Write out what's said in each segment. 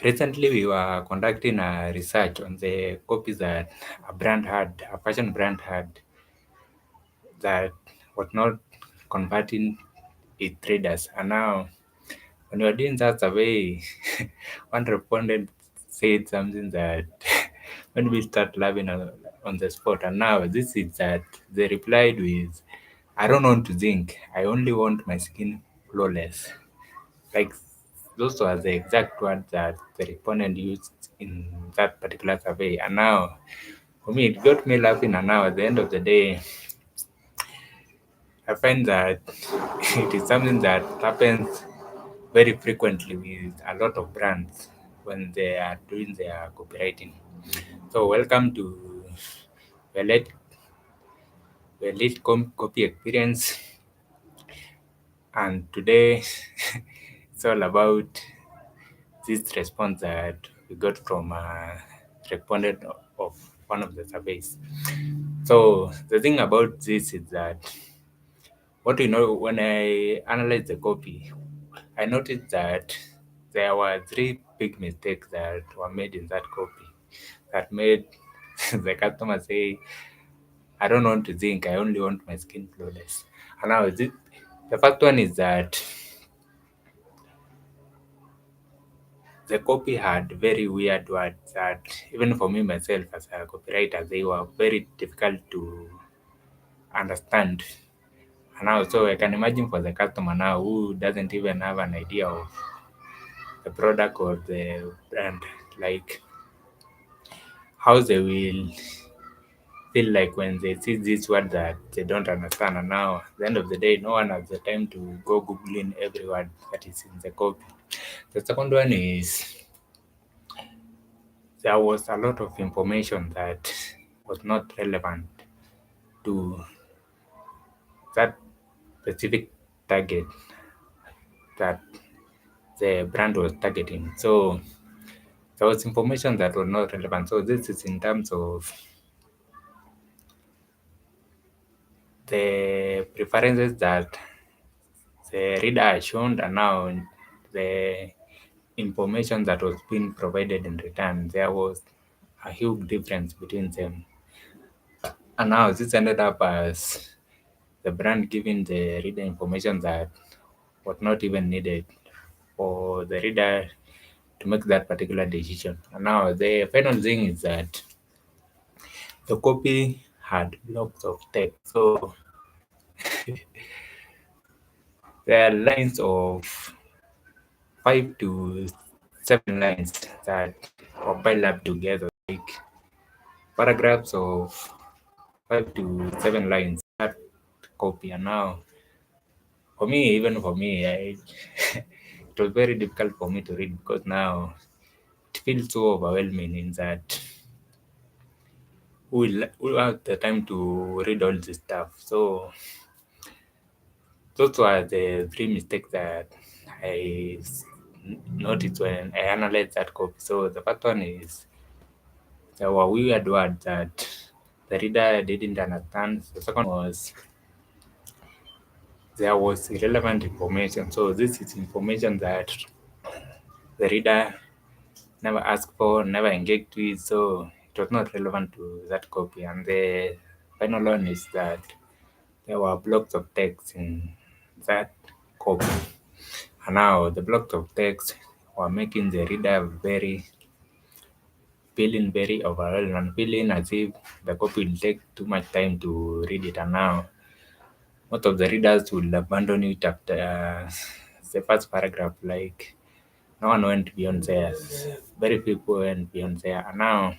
Recently, we were conducting a research on the copies that a fashion brand had, that was not converting its traders. And now, when we were doing that survey, one respondent said something that when we start laughing on the spot. And now, this is that they replied with, I don't want to think, I only want my skin flawless. Like those were the exact words that the respondent used in that particular survey. And now, for me, it got me laughing. And now, at the end of the day, I find that it is something that happens very frequently with a lot of brands when they are doing their copywriting. So, welcome to the copy experience. And today, it's all about this response that we got from a respondent of one of the surveys. So the thing about this is that what you know when I analyzed the copy, I noticed that there were three big mistakes that were made in that copy that made the customer say, I don't want to think, I only want my skin flawless. And now the first one is that the copy had very weird words that even for me myself as a copywriter, they were very difficult to understand. And now, so I can imagine for the customer now who doesn't even have an idea of the product or the brand, like how they will feel like when they see this word that they don't understand. And now, at the end of the day, no one has the time to go googling every word that is in the copy. The second one is there was a lot of information that was not relevant to that specific target that the brand was targeting. So there was information that was not relevant. So this is in terms of the preferences that the reader has shown, and now the information that was being provided in return. There was a huge difference between them. And now this ended up as the brand giving the reader information that was not even needed for the reader to make that particular decision. And now the final thing is that the copy had blocks of text. So there are lines of 5 to 7 lines that compile up together, like paragraphs of 5 to 7 lines. That copy, and now for me, it was very difficult for me to read because now it feels so overwhelming in that we have the time to read all this stuff. So those were the three mistakes that noticed when I analyzed that copy. So the first one is there were weird words that the reader didn't understand. The second was there was irrelevant information. So this is information that the reader never asked for, never engaged with, so it was not relevant to that copy. And the final one is that there were blocks of text in that copy. And now the blocks of text were making the reader feeling very overwhelmed and feeling as if the copy will take too much time to read it. And now most of the readers will abandon it after the first paragraph. Like no one went beyond there. Very few people went beyond there. And now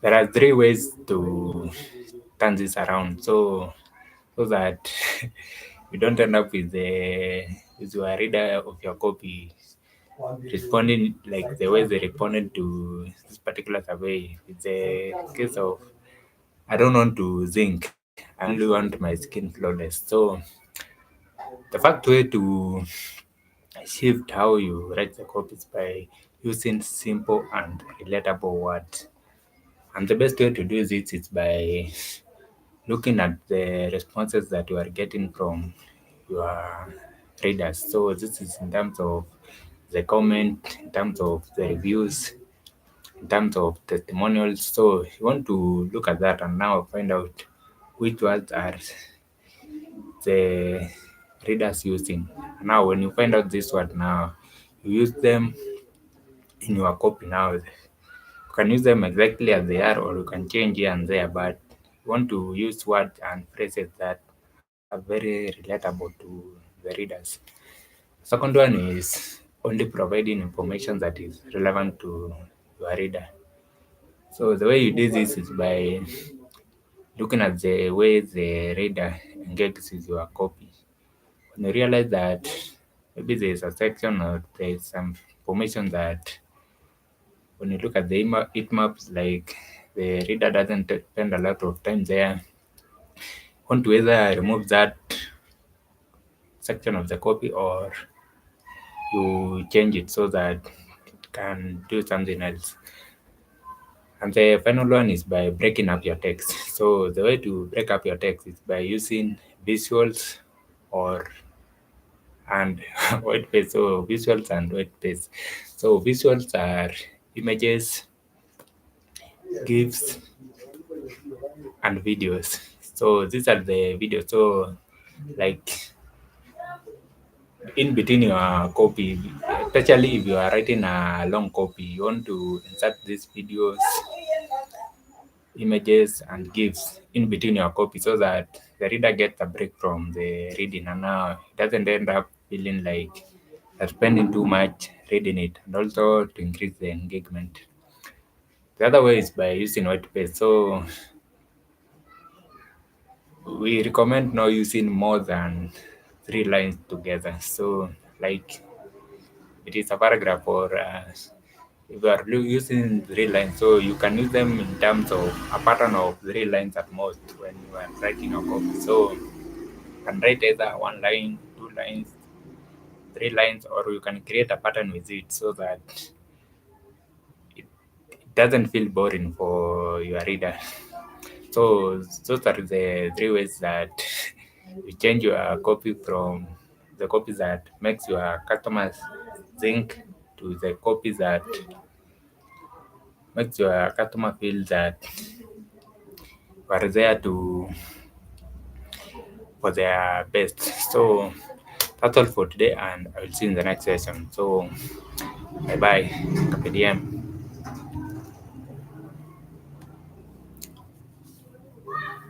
there are three ways to turn this around. So that you don't end up with your reader of your copy responding like the way they responded to this particular survey. It's a case of I don't want to think. I only want my skin flawless. So the fact way to shift how you write the copies by using simple and relatable words. And the best way to do this is by looking at the responses that you are getting from your readers. So this is in terms of the comment, in terms of the reviews, in terms of testimonials. So you want to look at that and now find out which words are the readers using. Now, when you find out this word now, you use them in your copy now. You can use them exactly as they are, or you can change here and there, but you want to use words and phrases that are very relatable to the readers. Second one is only providing information that is relevant to your reader. So the way you do this is by looking at the way the reader engages with your copy. When you realize that maybe there's a section or there's some information that when you look at the heat maps, like the reader doesn't spend a lot of time there, want to either remove that section of the copy or you change it so that it can do something else. And the final one is by breaking up your text. So the way to break up your text is by using visuals or and white space. So visuals and white space. So visuals are images, GIFs, and videos. So these are the videos. So like in between your copy, especially if you are writing a long copy, you want to insert these videos, images, and GIFs in between your copy so that the reader gets a break from the reading and now it doesn't end up feeling like they're spending too much reading it, and also to increase the engagement. The other way is by using white space. So we recommend not using more than three lines together. So like it is a paragraph or if you are using three lines, so you can use them in terms of a pattern of three lines at most when you are writing a copy. So you can write either one line, two lines, three lines, or you can create a pattern with it so that it doesn't feel boring for your reader. So those are the three ways that you change your copy from the copies that makes your customers think to the copies that makes your customer feel that you are there to for their best. So that's all for today, and I will see you in the next session. So bye bye, Carpe diem.